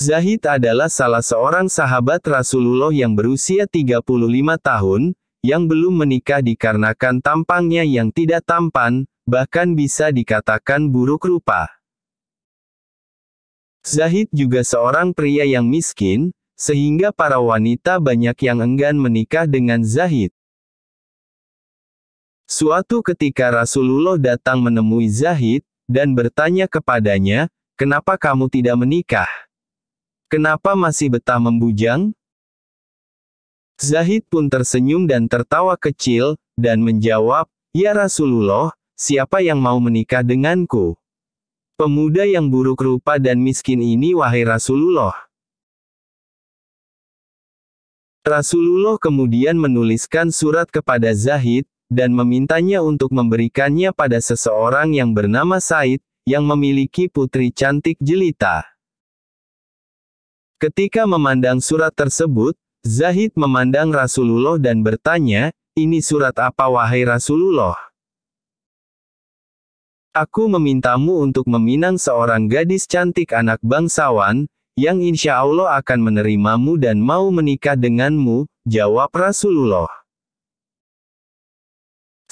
Zahid adalah salah seorang sahabat Rasulullah yang berusia 35 tahun, yang belum menikah dikarenakan tampangnya yang tidak tampan, bahkan bisa dikatakan buruk rupa. Zahid juga seorang pria yang miskin, sehingga para wanita banyak yang enggan menikah dengan Zahid. Suatu ketika Rasulullah datang menemui Zahid, dan bertanya kepadanya, "Kenapa kamu tidak menikah? Kenapa masih betah membujang?" Zahid pun tersenyum dan tertawa kecil, dan menjawab, "Ya Rasulullah, siapa yang mau menikah denganku? Pemuda yang buruk rupa dan miskin ini wahai Rasulullah." Rasulullah kemudian menuliskan surat kepada Zahid, dan memintanya untuk memberikannya pada seseorang yang bernama Said, yang memiliki putri cantik jelita. Ketika memandang surat tersebut, Zahid memandang Rasulullah dan bertanya, "Ini surat apa wahai Rasulullah?" "Aku memintamu untuk meminang seorang gadis cantik anak bangsawan, yang insya Allah akan menerimamu dan mau menikah denganmu," jawab Rasulullah.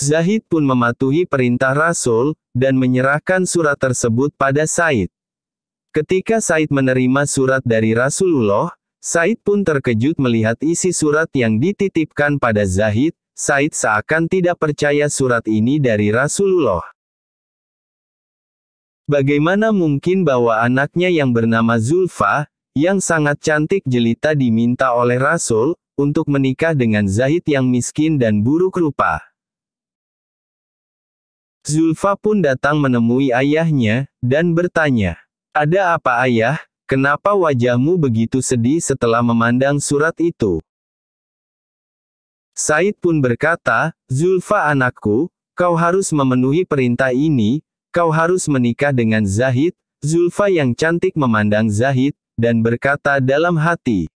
Zahid pun mematuhi perintah Rasul, dan menyerahkan surat tersebut pada Said. Ketika Said menerima surat dari Rasulullah, Said pun terkejut melihat isi surat yang dititipkan pada Zahid. Said seakan tidak percaya surat ini dari Rasulullah. Bagaimana mungkin bahwa anaknya yang bernama Zulfa, yang sangat cantik jelita diminta oleh Rasul, untuk menikah dengan Zahid yang miskin dan buruk rupa? Zulfa pun datang menemui ayahnya, dan bertanya, "Ada apa ayah, kenapa wajahmu begitu sedih setelah memandang surat itu?" Said pun berkata, "Zulfa anakku, kau harus memenuhi perintah ini, kau harus menikah dengan Zahid." Zulfa yang cantik memandang Zahid, dan berkata dalam hati,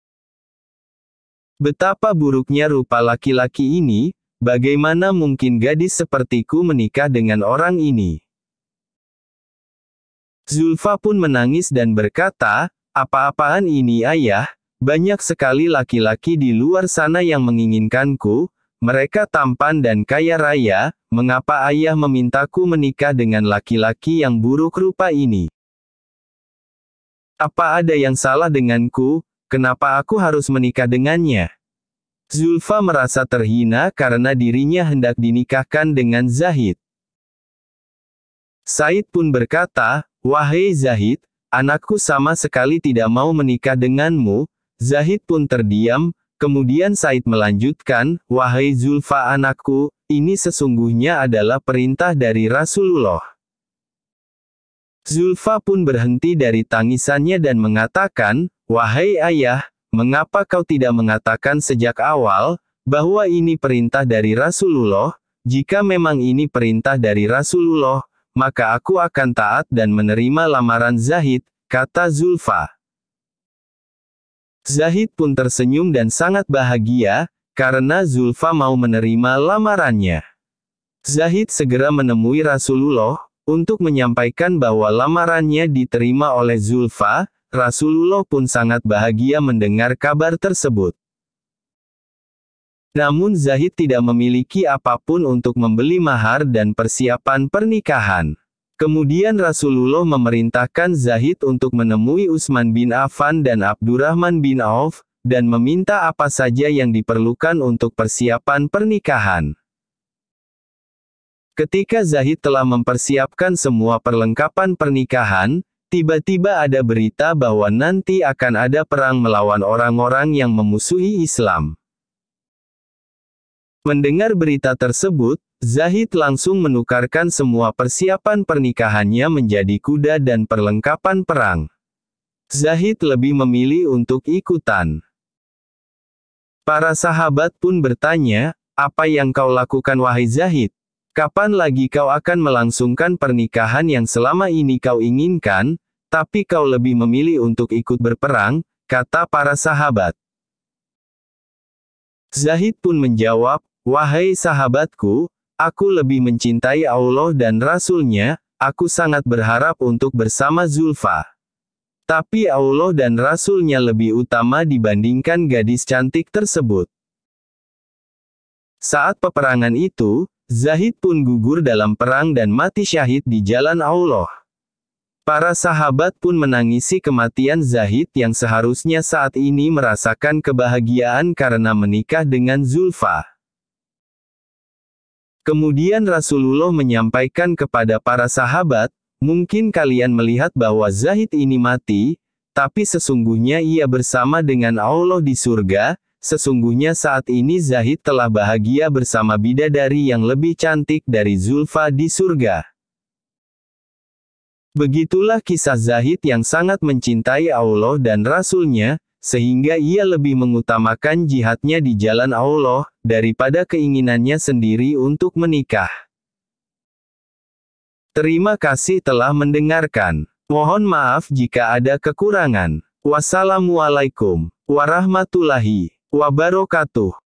"Betapa buruknya rupa laki-laki ini, bagaimana mungkin gadis sepertiku menikah dengan orang ini?" Zulfa pun menangis dan berkata, "Apa-apaan ini ayah, banyak sekali laki-laki di luar sana yang menginginkanku, mereka tampan dan kaya raya, mengapa ayah memintaku menikah dengan laki-laki yang buruk rupa ini? Apa ada yang salah denganku, kenapa aku harus menikah dengannya?" Zulfa merasa terhina karena dirinya hendak dinikahkan dengan Zahid. Said pun berkata, "Wahai Zahid, anakku sama sekali tidak mau menikah denganmu." Zahid pun terdiam, kemudian Said melanjutkan, "Wahai Zulfa anakku, ini sesungguhnya adalah perintah dari Rasulullah." Zulfa pun berhenti dari tangisannya dan mengatakan, "Wahai ayah, mengapa kau tidak mengatakan sejak awal, bahwa ini perintah dari Rasulullah? Jika memang ini perintah dari Rasulullah, maka aku akan taat dan menerima lamaran Zahid," kata Zulfa. Zahid pun tersenyum dan sangat bahagia, karena Zulfa mau menerima lamarannya. Zahid segera menemui Rasulullah, untuk menyampaikan bahwa lamarannya diterima oleh Zulfa. Rasulullah pun sangat bahagia mendengar kabar tersebut. Namun Zahid tidak memiliki apapun untuk membeli mahar dan persiapan pernikahan. Kemudian Rasulullah memerintahkan Zahid untuk menemui Utsman bin Affan dan Abdurrahman bin Auf, dan meminta apa saja yang diperlukan untuk persiapan pernikahan. Ketika Zahid telah mempersiapkan semua perlengkapan pernikahan, tiba-tiba ada berita bahwa nanti akan ada perang melawan orang-orang yang memusuhi Islam. Mendengar berita tersebut, Zahid langsung menukarkan semua persiapan pernikahannya menjadi kuda dan perlengkapan perang. Zahid lebih memilih untuk ikutan. Para sahabat pun bertanya, "Apa yang kau lakukan wahai Zahid? Kapan lagi kau akan melangsungkan pernikahan yang selama ini kau inginkan, tapi kau lebih memilih untuk ikut berperang?" kata para sahabat. Zahid pun menjawab, "Wahai sahabatku, aku lebih mencintai Allah dan Rasul-Nya, aku sangat berharap untuk bersama Zulfa. Tapi Allah dan Rasul-Nya lebih utama dibandingkan gadis cantik tersebut. Saat peperangan itu, Zahid pun gugur dalam perang dan mati syahid di jalan Allah. Para sahabat pun menangisi kematian Zahid yang seharusnya saat ini merasakan kebahagiaan karena menikah dengan Zulfa. Kemudian Rasulullah menyampaikan kepada para sahabat, mungkin kalian melihat bahwa Zahid ini mati, tapi sesungguhnya ia bersama dengan Allah di surga. Sesungguhnya saat ini Zahid telah bahagia bersama bidadari yang lebih cantik dari Zulfa di surga. Begitulah kisah Zahid yang sangat mencintai Allah dan Rasul-Nya, sehingga ia lebih mengutamakan jihadnya di jalan Allah, daripada keinginannya sendiri untuk menikah. Terima kasih telah mendengarkan. Mohon maaf jika ada kekurangan. Wassalamualaikum warahmatullahi wabarakatuh.